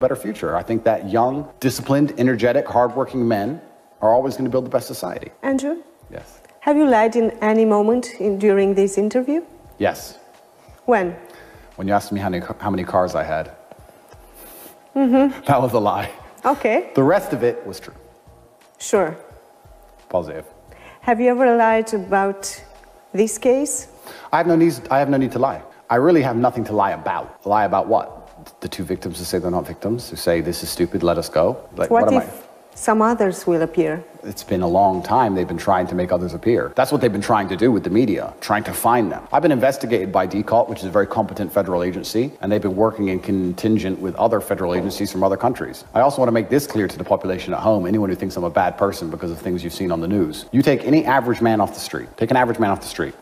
better future. I think that young, disciplined, energetic, hardworking men are always going to build the best society. Andrew? Yes. Have you lied in any moment during this interview? Yes. When? When you asked me how many cars I had. Mm-hmm. That was a lie. Okay. The rest of it was true. Sure. Positive. Have you ever lied about this case? I have no need to lie. I really have nothing to lie about. Lie about what? The two victims who say they're not victims, who say this is stupid, let us go. Like, what if some others will appear? It's been a long time they've been trying to make others appear. That's what they've been trying to do with the media, trying to find them. I've been investigated by DCALT, which is a very competent federal agency, and they've been working in contingent with other federal agencies from other countries. I also want to make this clear to the population at home, anyone who thinks I'm a bad person because of things you've seen on the news. You take any average man off the street,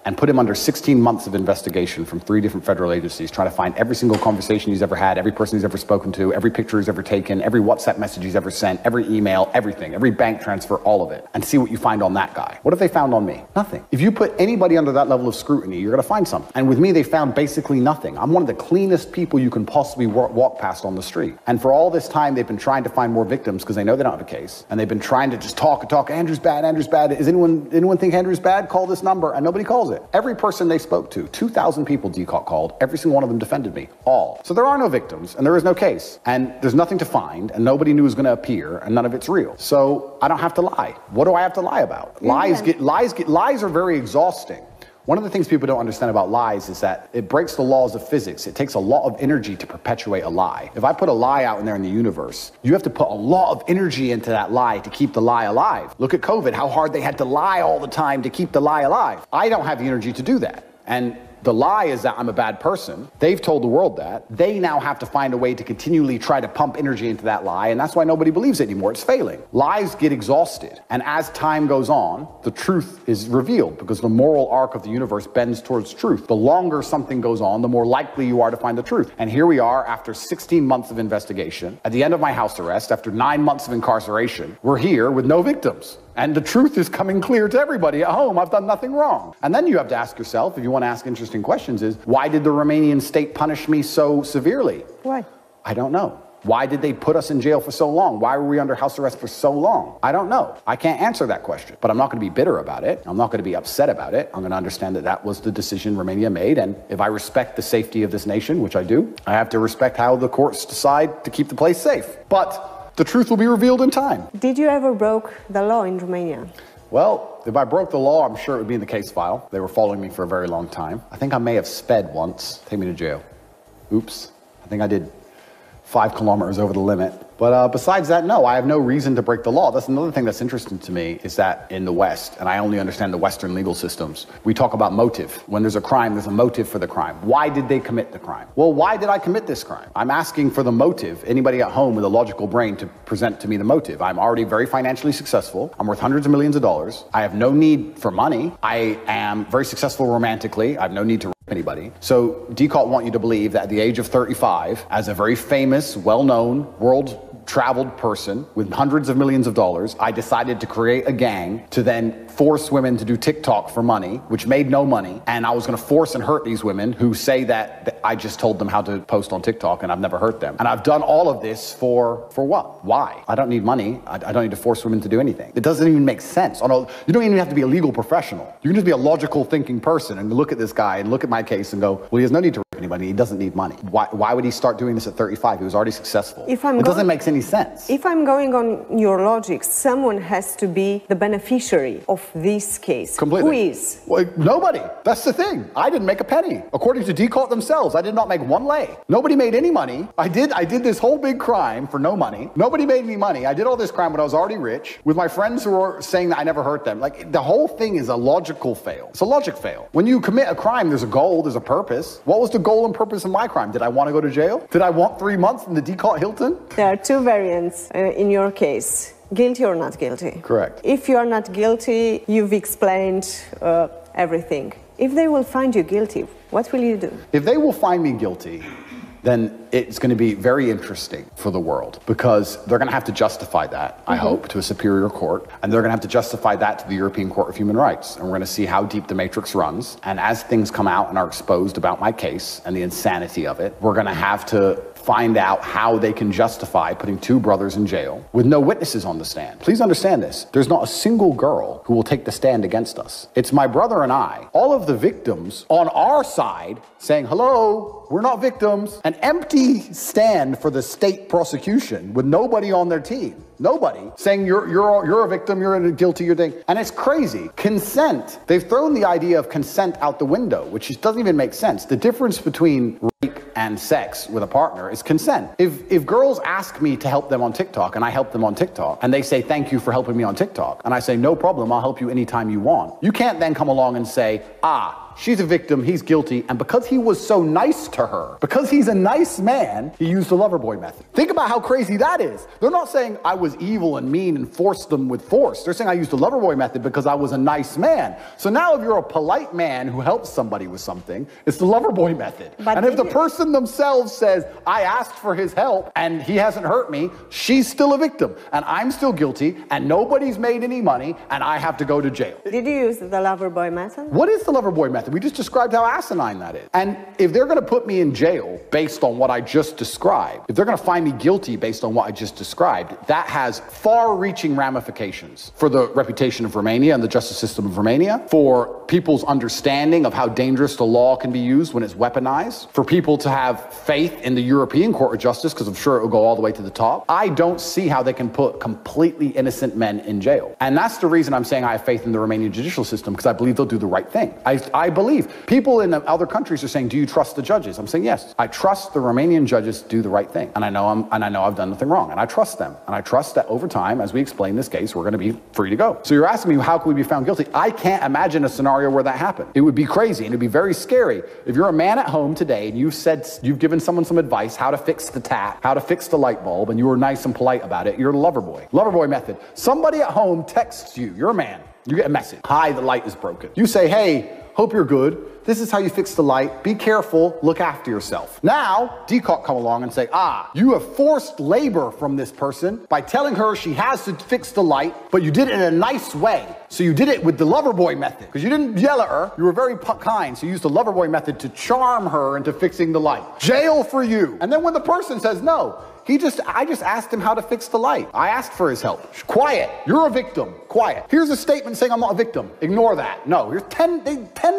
and put him under 16 months of investigation from 3 different federal agencies, trying to find every single conversation he's ever had, every person he's ever spoken to, every picture he's ever taken, every WhatsApp message he's ever sent, every email, everything, every bank transfer, all of it, and see what you find on that guy. What have they found on me? Nothing. If you put anybody under that level of scrutiny, you're going to find something. And with me, they found basically nothing. I'm one of the cleanest people you can possibly walk past on the street. And for all this time, they've been trying to find more victims because they know they don't have a case. And they've been trying to just talk and talk. Andrew's bad, Andrew's bad. Is anyone think Andrew's bad? Call this number. And nobody calls it. Every person they spoke to, 2,000 people DCALT called, every single one of them defended me. All. So there are no victims and there is no case. And there's nothing to find and nobody knew was going to appear and none of it's real. So I don't have to lie. What do I have to lie about? Lies are very exhausting. One of the things people don't understand about lies is that it breaks the laws of physics. It takes a lot of energy to perpetuate a lie. If I put a lie out in there in the universe, you have to put a lot of energy into that lie to keep the lie alive. Look at COVID, how hard they had to lie all the time to keep the lie alive. I don't have the energy to do that. And the lie is that I'm a bad person. They've told the world that. They now have to find a way to continually try to pump energy into that lie, and that's why nobody believes it anymore. It's failing. Lies get exhausted, and as time goes on, the truth is revealed because the moral arc of the universe bends towards truth. The longer something goes on, the more likely you are to find the truth. And here we are after 16 months of investigation. At the end of my house arrest, after 9 months of incarceration, we're here with no victims. And the truth is coming clear to everybody at home. I've done nothing wrong. And then you have to ask yourself, if you want to ask interesting questions, is why did the Romanian state punish me so severely? Why? I don't know. Why did they put us in jail for so long? Why were we under house arrest for so long? I don't know. I can't answer that question. But I'm not going to be bitter about it. I'm not going to be upset about it. I'm going to understand that that was the decision Romania made. And if I respect the safety of this nation, which I do, I have to respect how the courts decide to keep the place safe. But the truth will be revealed in time. Did you ever broke the law in Romania? Well, if I broke the law, I'm sure it would be in the case file. They were following me for a very long time. I think I may have sped once. Take me to jail. Oops. I think I did 5 kilometers over the limit. But besides that, no, I have no reason to break the law. That's another thing that's interesting to me is that in the West, and I only understand the Western legal systems, we talk about motive. When there's a crime, there's a motive for the crime. Why did they commit the crime? Well, why did I commit this crime? I'm asking for the motive. Anybody at home with a logical brain to present to me the motive. I'm already very financially successful. I'm worth hundreds of millions of dollars. I have no need for money. I am very successful romantically. I have no need to anybody. So DCALT want you to believe that at the age of 35, as a very famous, well-known, world-traveled person with hundreds of millions of dollars, I decided to create a gang to then force women to do TikTok for money, which made no money. And I was going to force and hurt these women who say that I just told them how to post on TikTok and I've never hurt them. And I've done all of this for what? Why? I don't need money. I don't need to force women to do anything. It doesn't even make sense. You don't even have to be a legal professional. You can just be a logical thinking person and look at this guy and look at my case and go, well, he has no need to rape anybody. He doesn't need money. Why would he start doing this at 35? He was already successful. It doesn't make any sense. If I'm going on your logic, someone has to be the beneficiary of this case. Completely. Who is? Well, nobody. That's the thing. I didn't make a penny. According to DCALT themselves, I did not make one lei. Nobody made any money. I did this whole big crime for no money. Nobody made any money. I did all this crime when I was already rich with my friends who were saying that I never hurt them. Like, the whole thing is a logical fail. It's a logic fail. When you commit a crime, there's a goal, there's a purpose. What was the goal and purpose of my crime? Did I want to go to jail? Did I want 3 months in the DCALT Hilton? There are 2 variants in your case. Guilty or not guilty? Correct. If you are not guilty, you've explained everything. If they will find you guilty, what will you do? If they will find me guilty, then it's going to be very interesting for the world because they're going to have to justify that, I hope, to a superior court. And they're going to have to justify that to the European Court of Human Rights. And we're going to see how deep the matrix runs. And as things come out and are exposed about my case and the insanity of it, we're going to have to find out how they can justify putting two brothers in jail with no witnesses on the stand. Please understand this. There's not a single girl who will take the stand against us. It's my brother and I, all of the victims on our side saying, hello, we're not victims. An empty stand for the state prosecution with nobody on their team. Nobody saying you're a victim, you're guilty, you're thing. And it's crazy. Consent. They've thrown the idea of consent out the window, which just doesn't even make sense. The difference between rape and sex with a partner is consent. If girls ask me to help them on TikTok and I help them on TikTok and they say, thank you for helping me on TikTok, and I say, no problem, I'll help you anytime you want. You can't then come along and say, she's a victim, he's guilty, and because he was so nice to her, because he's a nice man, he used the lover boy method. Think about how crazy that is. They're not saying I was evil and mean and forced them with force. They're saying I used the lover boy method because I was a nice man. So now if you're a polite man who helps somebody with something, it's the lover boy method. But and if the person themselves says, I asked for his help and he hasn't hurt me, she's still a victim and I'm still guilty and nobody's made any money and I have to go to jail. Did you use the lover boy method? What is the lover boy method? We just described how asinine that is. And if they're going to put me in jail based on what I just described, if they're going to find me guilty based on what I just described, that has far-reaching ramifications for the reputation of Romania and the justice system of Romania, for people's understanding of how dangerous the law can be used when it's weaponized, for people to have faith in the European Court of Justice, because I'm sure it will go all the way to the top. I don't see how they can put completely innocent men in jail. And that's the reason I'm saying I have faith in the Romanian judicial system, because I believe they'll do the right thing. I believe. People in other countries are saying, do you trust the judges? I'm saying, yes. I trust the Romanian judges do the right thing. And I know I've done nothing wrong. And I trust them. And I trust that over time, as we explain this case, we're going to be free to go. So you're asking me, how can we be found guilty? I can't imagine a scenario where that happened. It would be crazy and it'd be very scary. If you're a man at home today and you've given someone some advice, how to fix the tap, how to fix the light bulb, and you were nice and polite about it, you're the lover boy. Lover boy method. Somebody at home texts you, you're a man, you get a message. Hi, the light is broken. You say, hey, hope you're good. This is how you fix the light. Be careful, look after yourself. Now, DCOT come along and say, you have forced labor from this person by telling her she has to fix the light, but you did it in a nice way. So you did it with the lover boy method, because you didn't yell at her. You were very kind, so you used the lover boy method to charm her into fixing the light. Jail for you. And then when the person says no, I just asked him how to fix the light. I asked for his help. Quiet. You're a victim. Quiet. Here's a statement saying I'm not a victim. Ignore that. No, here's 10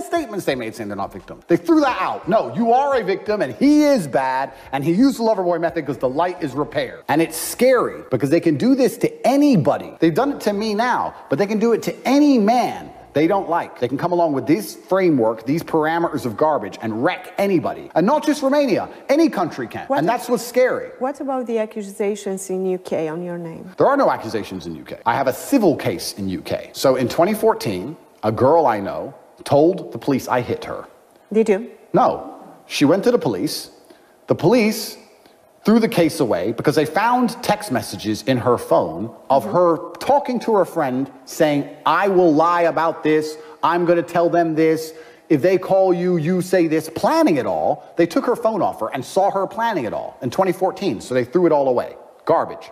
statements they made saying they're not victims. They threw that out. No, you are a victim and he is bad and he used the lover boy method because the light is repaired. And it's scary because they can do this to anybody. They've done it to me now, but they can do it to any man they don't like. They can come along with this framework, these parameters of garbage, and wreck anybody. And not just Romania, any country can. And that's what's scary. What about the accusations in UK on your name? There are no accusations in UK. I have a civil case in UK. So in 2014, a girl I know told the police I hit her. Did you? No. She went to the police. The police threw the case away because they found text messages in her phone of her talking to her friend saying, I will lie about this, I'm going to tell them this, if they call you, you say this, planning it all. They took her phone off her and saw her planning it all in 2014, so they threw it all away. Garbage.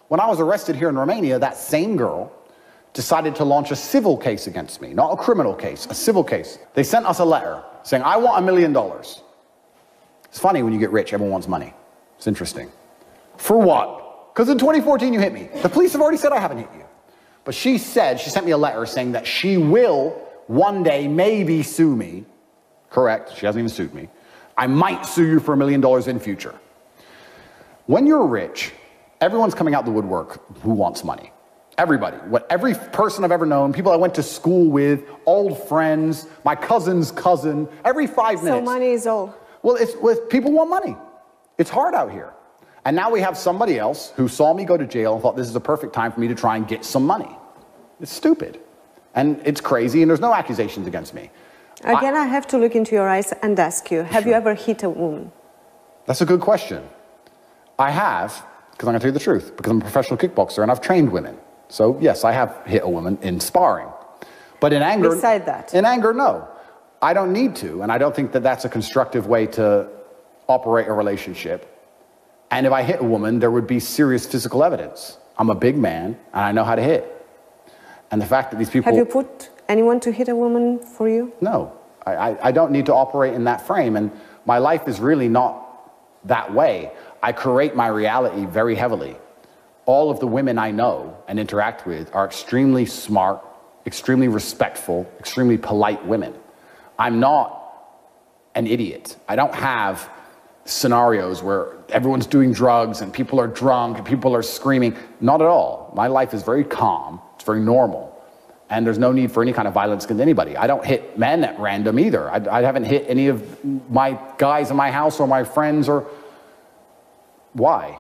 When I was arrested here in Romania, that same girl decided to launch a civil case against me, not a criminal case, a civil case. They sent us a letter saying, I want $1 million. It's funny when you get rich, everyone wants money. It's interesting. For what? Because in 2014 you hit me. The police have already said I haven't hit you. But she sent me a letter saying that she will one day maybe sue me. Correct, she hasn't even sued me. I might sue you for $1 million in future. When you're rich, everyone's coming out the woodwork who wants money. Everybody. Every person I've ever known, people I went to school with, old friends, my cousin's cousin, every 5 minutes. So money is all. Well, people want money. It's hard out here. And now we have somebody else who saw me go to jail and thought this is a perfect time for me to try and get some money. It's stupid. And it's crazy, and there's no accusations against me. Again, I have to look into your eyes and ask you, have you ever hit a woman? That's a good question. I have, because I'm going to tell you the truth, because I'm a professional kickboxer and I've trained women. So yes, I have hit a woman in sparring. But in anger... Beside that? In anger, no. I don't need to, and I don't think that that's a constructive way to operate a relationship. And if I hit a woman, there would be serious physical evidence. I'm a big man, and I know how to hit. And the fact that these people... Have you put anyone to hit a woman for you? No. I don't need to operate in that frame, and my life is really not that way. I create my reality very heavily. All of the women I know and interact with are extremely smart, extremely respectful, extremely polite women. I'm not an idiot. I don't have scenarios where everyone's doing drugs and people are drunk and people are screaming. Not at all. My life is very calm. It's very normal. And there's no need for any kind of violence against anybody. I don't hit men at random either. I haven't hit any of my guys in my house or my friends or... Why?